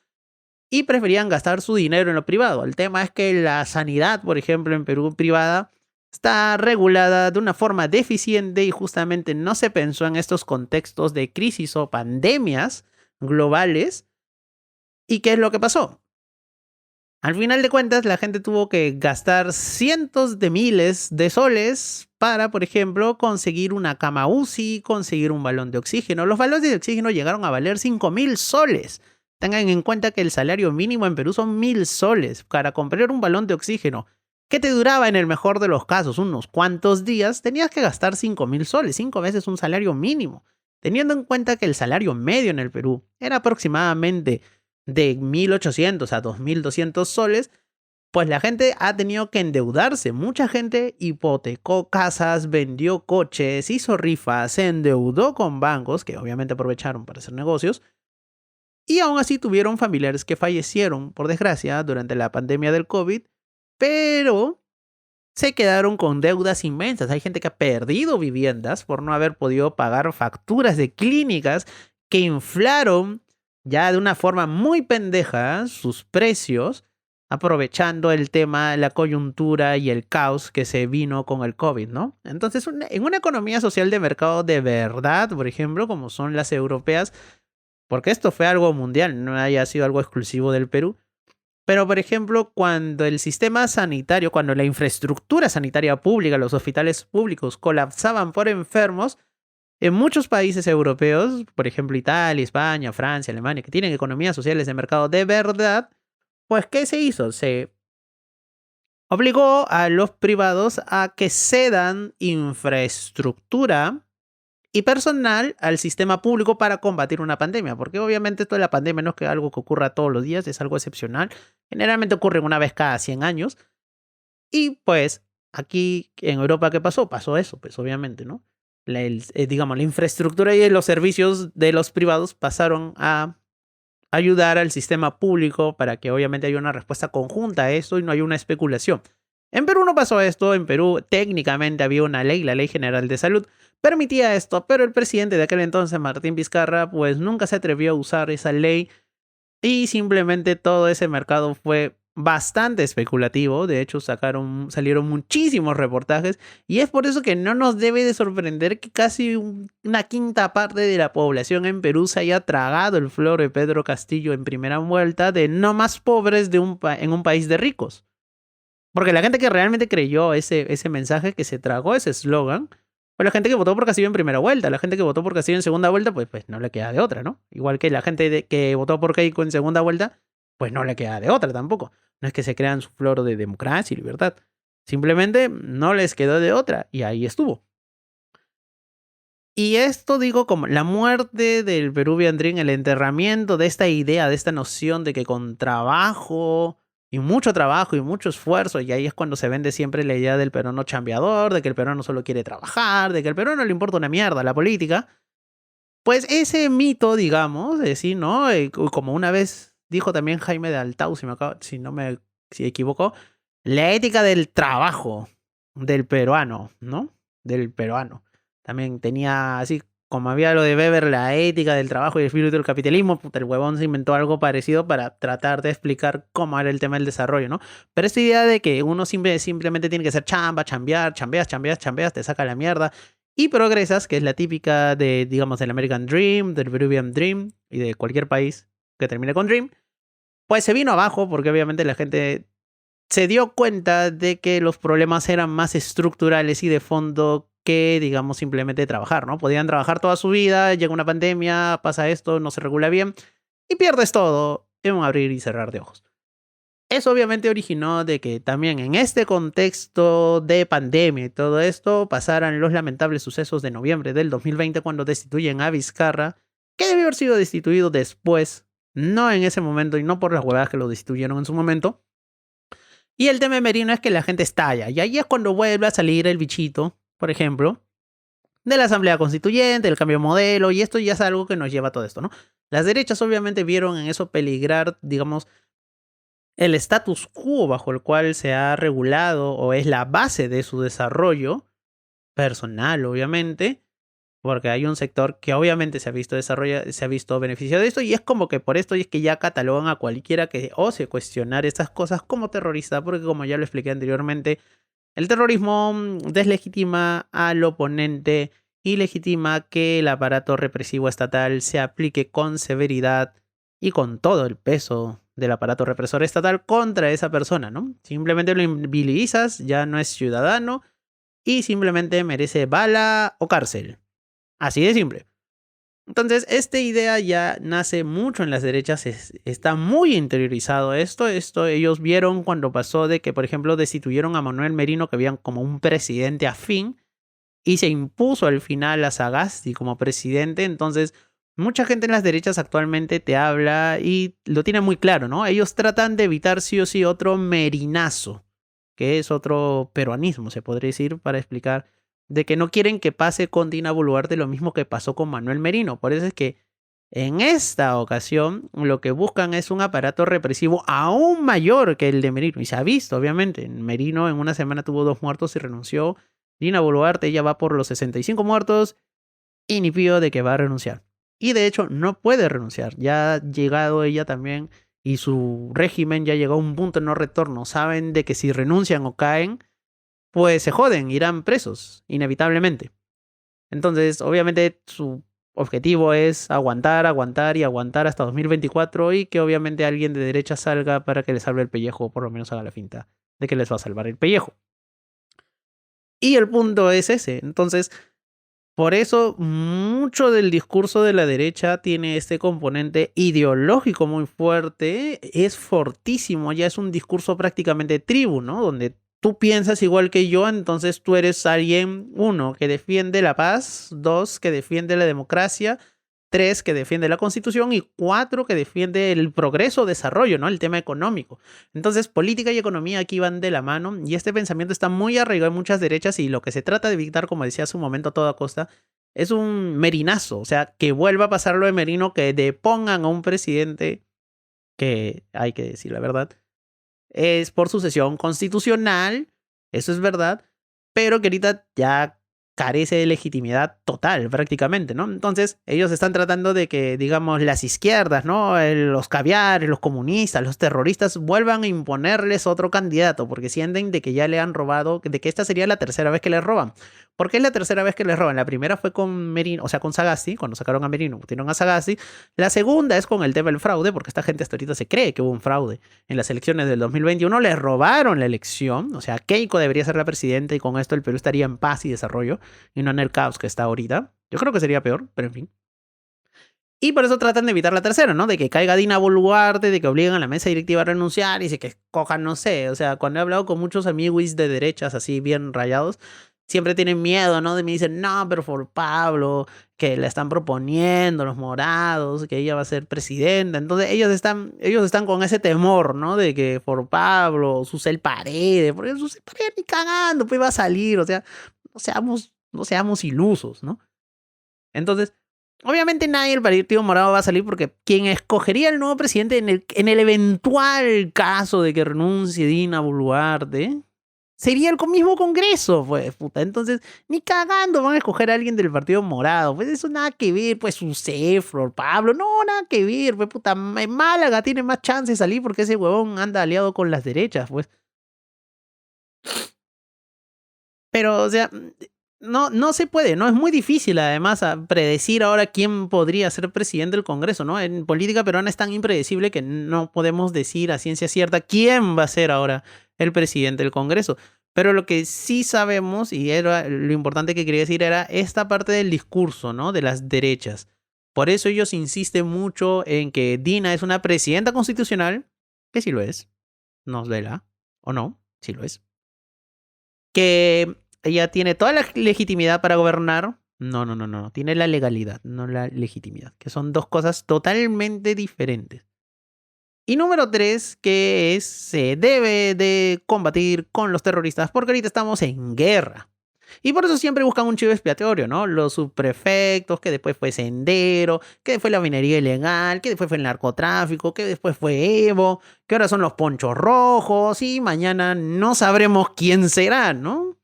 y preferían gastar su dinero en lo privado. El tema es que la sanidad, por ejemplo, en Perú privada, está regulada de una forma deficiente y justamente no se pensó en estos contextos de crisis o pandemias globales. ¿Y qué es lo que pasó? Al final de cuentas, la gente tuvo que gastar cientos de miles de soles para, por ejemplo, conseguir una cama UCI, conseguir un balón de oxígeno. Los balones de oxígeno llegaron a valer 5.000 soles. Tengan en cuenta que el salario mínimo en Perú son 1.000 soles. Para comprar un balón de oxígeno que te duraba en el mejor de los casos unos cuantos días, tenías que gastar 5.000 soles, 5 veces un salario mínimo. Teniendo en cuenta que el salario medio en el Perú era aproximadamente de 1.800 a 2.200 soles, pues la gente ha tenido que endeudarse. Mucha gente hipotecó casas, vendió coches, hizo rifas, se endeudó con bancos, que obviamente aprovecharon para hacer negocios, y aún así tuvieron familiares que fallecieron, por desgracia, durante la pandemia del COVID, pero se quedaron con deudas inmensas. Hay gente que ha perdido viviendas por no haber podido pagar facturas de clínicas que inflaron ya de una forma muy pendeja sus precios, aprovechando el tema, la coyuntura y el caos que se vino con el COVID, ¿no? Entonces, en una economía social de mercado de verdad, por ejemplo, como son las europeas, porque esto fue algo mundial, no haya sido algo exclusivo del Perú. Pero, por ejemplo, cuando el sistema sanitario, cuando la infraestructura sanitaria pública, los hospitales públicos colapsaban por enfermos, en muchos países europeos, por ejemplo Italia, España, Francia, Alemania, que tienen economías sociales de mercado de verdad, pues ¿qué se hizo? Se obligó a los privados a que cedan infraestructura y personal al sistema público para combatir una pandemia, porque obviamente esto de la pandemia no es que algo que ocurra todos los días, es algo excepcional, generalmente ocurre una vez cada 100 años, y pues aquí en Europa, ¿qué pasó? Pasó eso, pues obviamente, ¿no? Digamos, la infraestructura y los servicios de los privados pasaron a ayudar al sistema público para que obviamente haya una respuesta conjunta a esto y no haya una especulación. En Perú no pasó esto, en Perú técnicamente había una ley, la Ley General de Salud, permitía esto, pero el presidente de aquel entonces, Martín Vizcarra, pues nunca se atrevió a usar esa ley y simplemente todo ese mercado fue bastante especulativo. De hecho, salieron muchísimos reportajes y es por eso que no nos debe de sorprender que casi una quinta parte de la población en Perú se haya tragado el flor de Pedro Castillo en primera vuelta de no más pobres en un país de ricos. Porque la gente que realmente creyó ese mensaje, que se tragó ese eslogan, fue la gente que votó por Castillo en primera vuelta. La gente que votó por Castillo en segunda vuelta, pues no le queda de otra, ¿no? Igual que la gente que votó por Keiko en segunda vuelta, pues no le queda de otra tampoco. No es que se crean su flor de democracia y libertad. Simplemente no les quedó de otra y ahí estuvo. Y esto digo como la muerte del Peruvian Dream, el enterramiento de esta idea, de esta noción de que con trabajo y mucho trabajo y mucho esfuerzo, y ahí es cuando se vende siempre la idea del peruano chambeador, de que el peruano solo quiere trabajar, de que el peruano no le importa una mierda la política. Pues ese mito, digamos, de sí, ¿no? Como una vez dijo también Jaime de Altau, si no me equivoco, la ética del trabajo del peruano, ¿no? Del peruano. También tenía así, como había lo de Weber, la ética del trabajo y el espíritu del capitalismo, puta, el huevón se inventó algo parecido para tratar de explicar cómo era el tema del desarrollo, ¿no? Pero esta idea de que uno simplemente tiene que ser chambear, chambeas, te saca la mierda y progresas, que es la típica de, digamos, del American Dream, del Peruvian Dream y de cualquier país que termine con Dream, pues se vino abajo porque obviamente la gente se dio cuenta de que los problemas eran más estructurales y de fondo que, digamos, simplemente trabajar, ¿no? Podían trabajar toda su vida, llega una pandemia, pasa esto, no se regula bien y pierdes todo en un abrir y cerrar de ojos. Eso obviamente originó de que también en este contexto de pandemia y todo esto pasaran los lamentables sucesos de noviembre del 2020 cuando destituyen a Vizcarra, que debió haber sido destituido después, no en ese momento y no por las huevadas que lo destituyeron en su momento. Y el tema de Merino es que la gente estalla, y ahí es cuando vuelve a salir el bichito, por ejemplo, de la Asamblea Constituyente, del cambio de modelo, y esto ya es algo que nos lleva a todo esto, ¿no? Las derechas obviamente vieron en eso peligrar, digamos, el status quo bajo el cual se ha regulado o es la base de su desarrollo personal, obviamente, porque hay un sector que obviamente se ha visto beneficiado de esto y es como que por esto y es que ya catalogan a cualquiera que ose cuestionar estas cosas como terrorista, porque como ya lo expliqué anteriormente, el terrorismo deslegitima al oponente y legitima que el aparato represivo estatal se aplique con severidad y con todo el peso del aparato represor estatal contra esa persona, ¿no? Simplemente lo invivilizas, ya no es ciudadano y simplemente merece bala o cárcel. Así de simple. Entonces, esta idea ya nace mucho en las derechas, está muy interiorizado esto ellos vieron cuando pasó de que, por ejemplo, destituyeron a Manuel Merino, que veían como un presidente afín, y se impuso al final a Sagasti como presidente. Entonces, mucha gente en las derechas actualmente te habla y lo tiene muy claro, ¿no? Ellos tratan de evitar sí o sí otro merinazo, que es otro peruanismo, se podría decir, para explicar de que no quieren que pase con Dina Boluarte lo mismo que pasó con Manuel Merino. Por eso es que en esta ocasión lo que buscan es un aparato represivo aún mayor que el de Merino. Y se ha visto, obviamente. Merino en una semana tuvo 2 muertos y renunció. Dina Boluarte ya va por los 65 muertos y ni pío de que va a renunciar. Y de hecho no puede renunciar. Ya ha llegado ella también y su régimen ya llegó a un punto de no retorno. Saben de que si renuncian o caen, pues se joden, irán presos, inevitablemente. Entonces, obviamente, su objetivo es aguantar hasta 2024 y que obviamente alguien de derecha salga para que les salve el pellejo, o por lo menos haga la finta de que les va a salvar el pellejo. Y el punto es ese. Entonces, por eso mucho del discurso de la derecha tiene este componente ideológico muy fuerte, es fortísimo, ya es un discurso prácticamente tribu, ¿no? Donde tú piensas igual que yo, entonces tú eres alguien, 1, que defiende la paz, 2, que defiende la democracia, 3, que defiende la constitución y 4, que defiende el progreso, desarrollo, ¿no? El tema económico. Entonces, política y economía aquí van de la mano y este pensamiento está muy arraigado en muchas derechas y lo que se trata de evitar, como decía hace un momento a toda costa, es un merinazo, o sea, que vuelva a pasar lo de Merino, que depongan a un presidente que, hay que decir la verdad, es por sucesión constitucional, eso es verdad, pero que ahorita ya carece de legitimidad total prácticamente, ¿no? Entonces ellos están tratando de que, digamos, las izquierdas, ¿no? Los caviares, los comunistas, los terroristas vuelvan a imponerles otro candidato porque sienten de que ya le han robado, de que esta sería la tercera vez que les roban. ¿Por qué es la tercera vez que les roban? La primera fue con Merino, o sea, con Sagasti, cuando sacaron a Merino, pusieron a Sagasti. La segunda es con el tema del fraude, porque esta gente hasta ahorita se cree que hubo un fraude. En las elecciones del 2021 les robaron la elección, o sea, Keiko debería ser la presidenta y con esto el Perú estaría en paz y desarrollo y no en el caos que está ahorita. Yo creo que sería peor, pero en fin. Y por eso tratan de evitar la tercera, ¿no? De que caiga Dina Boluarte, de que obliguen a la mesa directiva a renunciar y se que cojan, no sé. O sea, cuando he hablado con muchos amigos de derechas así bien rayados, siempre tienen miedo, ¿no? De mí dicen, no, pero por Pablo, que le están proponiendo los morados, que ella va a ser presidenta. Entonces ellos están con ese temor, ¿no? De que por Pablo, Susel Paredes, porque Susel Paredes ni cagando, pues va a salir, o sea, no seamos ilusos, ¿no? Entonces, obviamente nadie del Partido Morado va a salir porque quien escogería el nuevo presidente en el eventual caso de que renuncie Dina Boluarte sería el mismo Congreso, pues, puta. Entonces, ni cagando van a escoger a alguien del Partido Morado. Pues eso nada que ver, pues, Flor Pablo, no, nada que ver, pues, puta. En Málaga tiene más chance de salir porque ese huevón anda aliado con las derechas, pues. Pero, o sea, no se puede, ¿no? Es muy difícil, además, predecir ahora quién podría ser presidente del Congreso, ¿no? En política peruana es tan impredecible que no podemos decir a ciencia cierta quién va a ser ahora el presidente del Congreso. Pero lo que sí sabemos, y era lo importante que quería decir, era esta parte del discurso, ¿no? De las derechas. Por eso ellos insisten mucho en que Dina es una presidenta constitucional, que sí lo es, nos vela, o no, sí lo es. Que ella tiene toda la legitimidad para gobernar. No, no, no, no. Tiene la legalidad, no la legitimidad. Que son dos cosas totalmente diferentes. Y número 3, que es, se debe de combatir con los terroristas porque ahorita estamos en guerra. Y por eso siempre buscan un chivo expiatorio, ¿no? Los subprefectos, que después fue Sendero, que después la minería ilegal, que después fue el narcotráfico, que después fue Evo, que ahora son los ponchos rojos y mañana no sabremos quién será, ¿no?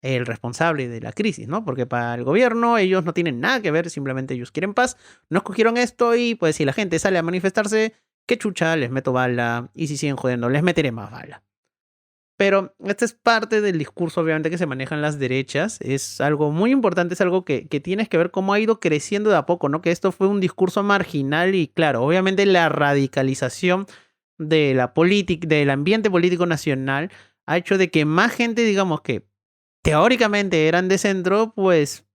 El responsable de la crisis, ¿no? Porque para el gobierno ellos no tienen nada que ver, simplemente ellos quieren paz, no escogieron esto y pues si la gente sale a manifestarse, qué chucha, les meto bala y si siguen jodiendo, les meteré más bala. Pero esta es parte del discurso, obviamente, que se maneja en las derechas. Es algo muy importante, es algo que tienes que ver cómo ha ido creciendo de a poco, ¿no? Que esto fue un discurso marginal y, claro, obviamente la radicalización de la política, del ambiente político nacional ha hecho de que más gente, digamos, que teóricamente eran de centro, pues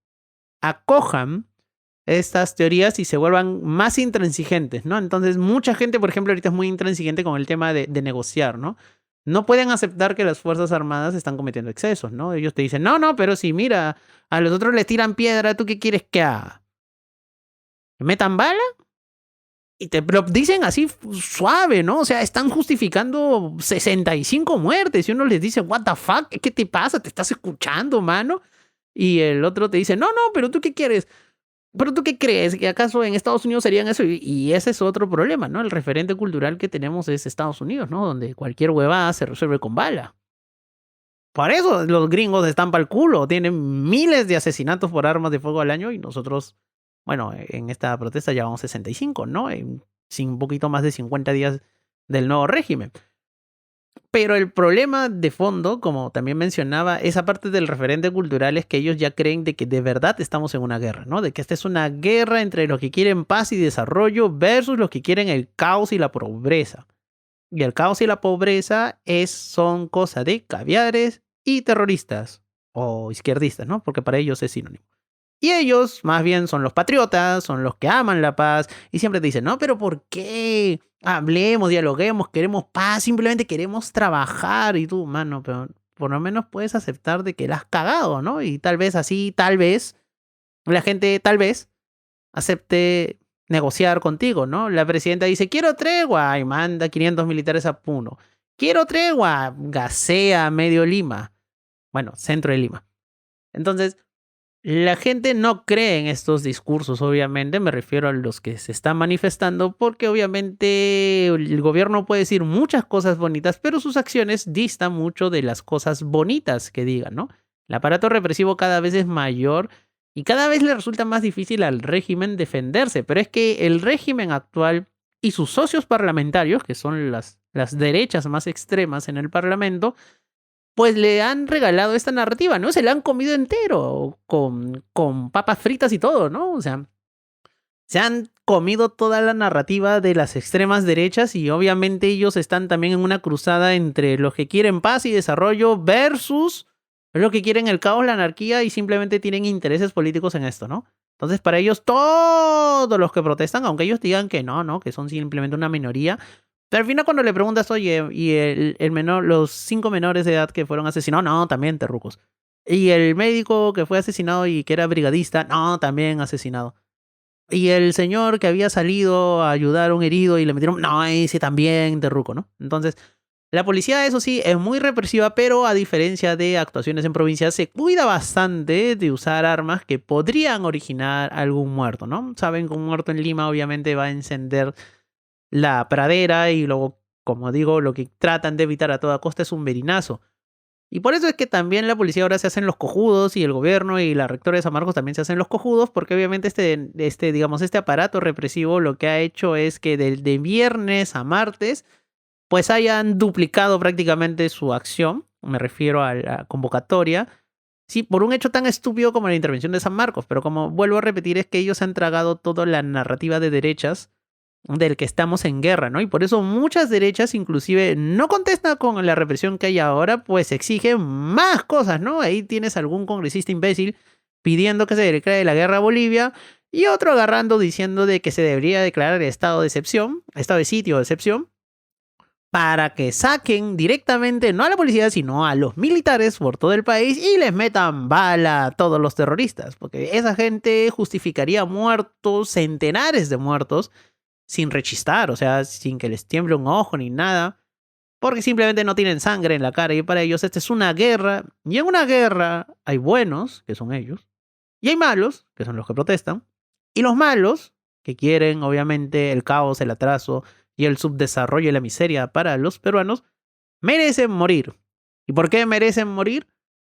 acojan estas teorías y se vuelvan más intransigentes, ¿no? Entonces, mucha gente, por ejemplo, ahorita es muy intransigente con el tema de negociar, ¿no? No pueden aceptar que las Fuerzas Armadas están cometiendo excesos, ¿no? Ellos te dicen, no, no, pero si mira, a los otros les tiran piedra, ¿tú qué quieres que haga? ¿Me metan bala? Y te lo dicen así suave, ¿no? O sea, están justificando 65 muertes y uno les dice, what the fuck, ¿qué te pasa? ¿Te estás escuchando, mano? Y el otro te dice, no, no, pero ¿tú qué quieres? ¿Pero tú qué crees? ¿Que acaso en Estados Unidos serían eso? Y ese es otro problema, ¿no? El referente cultural que tenemos es Estados Unidos, ¿no? Donde cualquier huevada se resuelve con bala. Por eso los gringos están para el culo. Tienen miles de asesinatos por armas de fuego al año y nosotros, bueno, en esta protesta llevamos 65, ¿no? Sin un poquito más de 50 días del nuevo régimen. Pero el problema de fondo, como también mencionaba, esa parte del referente cultural es que ellos ya creen de que de verdad estamos en una guerra, ¿no? De que esta es una guerra entre los que quieren paz y desarrollo versus los que quieren el caos y la pobreza. Y el caos y la pobreza son cosa de caviares y terroristas o izquierdistas, ¿no? Porque para ellos es sinónimo. Y ellos, más bien, son los patriotas, son los que aman la paz y siempre te dicen, no, pero ¿por qué? Hablemos, dialoguemos, queremos paz, simplemente queremos trabajar. Y tú, mano, pero por lo menos puedes aceptar de que la has cagado, ¿no? Y tal vez así, tal vez, la gente tal vez acepte negociar contigo, ¿no? La presidenta dice, quiero tregua, y manda 500 militares a Puno. Quiero tregua, gasea medio Lima. Bueno, centro de Lima. Entonces, la gente no cree en estos discursos, obviamente, me refiero a los que se están manifestando, porque obviamente el gobierno puede decir muchas cosas bonitas, pero sus acciones distan mucho de las cosas bonitas que digan, ¿no? El aparato represivo cada vez es mayor y cada vez le resulta más difícil al régimen defenderse, pero es que el régimen actual y sus socios parlamentarios, que son las derechas más extremas en el parlamento, pues le han regalado esta narrativa, ¿no? Se la han comido entero, con papas fritas y todo, ¿no? O sea, se han comido toda la narrativa de las extremas derechas y obviamente ellos están también en una cruzada entre los que quieren paz y desarrollo versus los que quieren el caos, la anarquía y simplemente tienen intereses políticos en esto, ¿no? Entonces, para ellos, todos los que protestan, aunque ellos digan que no, que son simplemente una minoría, pero al final cuando le preguntas, oye, y el menor, los 5 menores de edad que fueron asesinados, no, también terrucos. Y el médico que fue asesinado y que era brigadista, no, también asesinado. Y el señor que había salido a ayudar a un herido y le metieron, no, ese también de ruco, ¿no? Entonces, la policía, eso sí, es muy represiva, pero a diferencia de actuaciones en provincias, se cuida bastante de usar armas que podrían originar algún muerto, ¿no? Saben que un muerto en Lima obviamente va a encender la pradera y luego, como digo, lo que tratan de evitar a toda costa es un verinazo. Y por eso es que también la policía ahora se hacen los cojudos y el gobierno y la rectora de San Marcos también se hacen los cojudos porque obviamente digamos, este aparato represivo lo que ha hecho es que de viernes a martes pues hayan duplicado prácticamente su acción, me refiero a la convocatoria, sí, por un hecho tan estúpido como la intervención de San Marcos, pero como vuelvo a repetir es que ellos han tragado toda la narrativa de derechas del que estamos en guerra, ¿no? Y por eso muchas derechas inclusive no contestan con la represión que hay ahora, pues exigen más cosas, ¿no? Ahí tienes algún congresista imbécil pidiendo que se declare la guerra a Bolivia y otro agarrando diciendo de que se debería declarar estado de excepción, estado de sitio de excepción, para que saquen directamente no a la policía, sino a los militares por todo el país y les metan bala a todos los terroristas, porque esa gente justificaría muertos, centenares de muertos, sin rechistar, o sea, sin que les tiemble un ojo ni nada, porque simplemente no tienen sangre en la cara y para ellos esta es una guerra, y en una guerra hay buenos, que son ellos, y hay malos, que son los que protestan, y los malos, que quieren obviamente el caos, el atraso y el subdesarrollo y la miseria para los peruanos, merecen morir. ¿Y por qué merecen morir?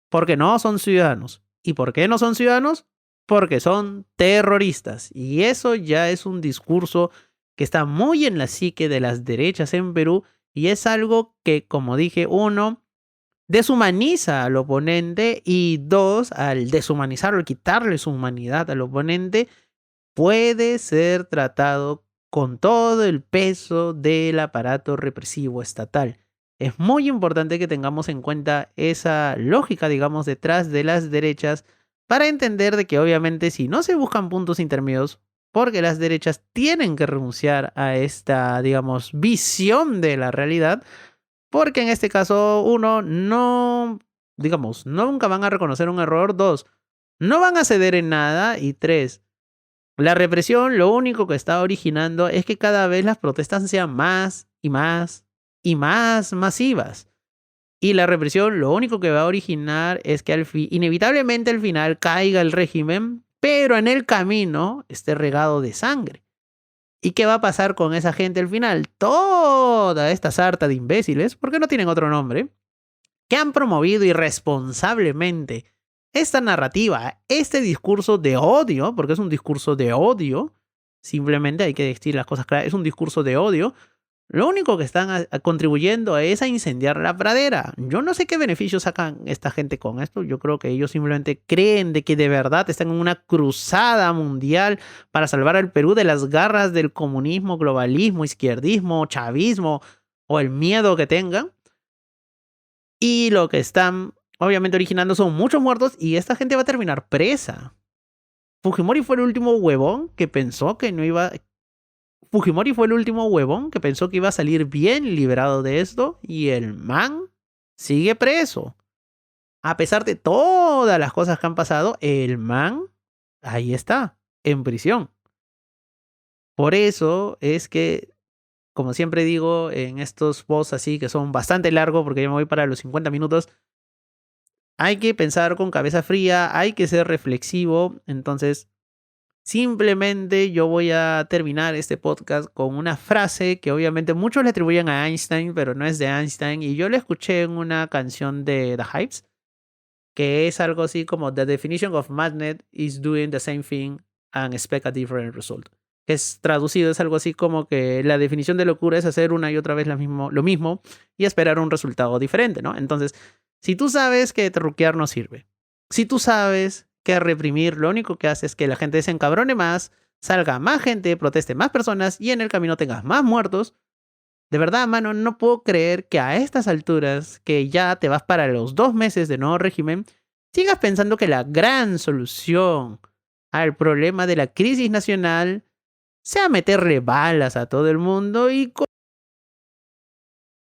Porque no son ciudadanos. ¿Y por qué no son ciudadanos? Porque son terroristas. Y eso ya es un discurso que está muy en la psique de las derechas en Perú y es algo que, como dije, uno, deshumaniza al oponente y dos, al deshumanizarlo, al quitarle su humanidad al oponente, puede ser tratado con todo el peso del aparato represivo estatal. Es muy importante que tengamos en cuenta esa lógica, digamos, detrás de las derechas para entender de que obviamente si no se buscan puntos intermedios, porque las derechas tienen que renunciar a esta, digamos, visión de la realidad, porque en este caso, uno, no, digamos, nunca van a reconocer un error, dos, no van a ceder en nada y tres, la represión lo único que está originando es que cada vez las protestas sean más y más y más masivas. Y la represión lo único que va a originar es que inevitablemente al final caiga el régimen, pero en el camino esté regado de sangre. ¿Y qué va a pasar con esa gente al final? Toda esta sarta de imbéciles, porque no tienen otro nombre, que han promovido irresponsablemente esta narrativa, este discurso de odio, porque es un discurso de odio, simplemente hay que decir las cosas claras, es un discurso de odio, lo único que están contribuyendo es a incendiar la pradera. Yo no sé qué beneficios sacan esta gente con esto. Yo creo que ellos simplemente creen de que de verdad están en una cruzada mundial para salvar al Perú de las garras del comunismo, globalismo, izquierdismo, chavismo o el miedo que tengan. Y lo que están obviamente originando son muchos muertos y esta gente va a terminar presa. Fujimori fue el último huevón que pensó que no iba... Fujimori fue el último huevón que pensó que iba a salir bien liberado de esto y el man sigue preso. A pesar de todas las cosas que han pasado, el man ahí está, en prisión. Por eso es que, como siempre digo en estos posts así que son bastante largos porque ya me voy para los 50 minutos, hay que pensar con cabeza fría, hay que ser reflexivo. Entonces, simplemente yo voy a terminar este podcast con una frase que obviamente muchos le atribuyen a Einstein, pero no es de Einstein. Y yo la escuché en una canción de The Hypes, que es algo así como The definition of madness is doing the same thing and expect a different result. Que es traducido, es algo así como que la definición de locura es hacer una y otra vez lo mismo y esperar un resultado diferente, ¿no? Entonces, si tú sabes que truquear no sirve, si tú sabes que reprimir lo único que hace es que la gente se encabrone más, salga más gente, proteste más personas y en el camino tengas más muertos, de verdad, mano, no puedo creer que a estas alturas, que ya te vas para los 2 meses de nuevo régimen, sigas pensando que la gran solución al problema de la crisis nacional sea meterle balas a todo el mundo y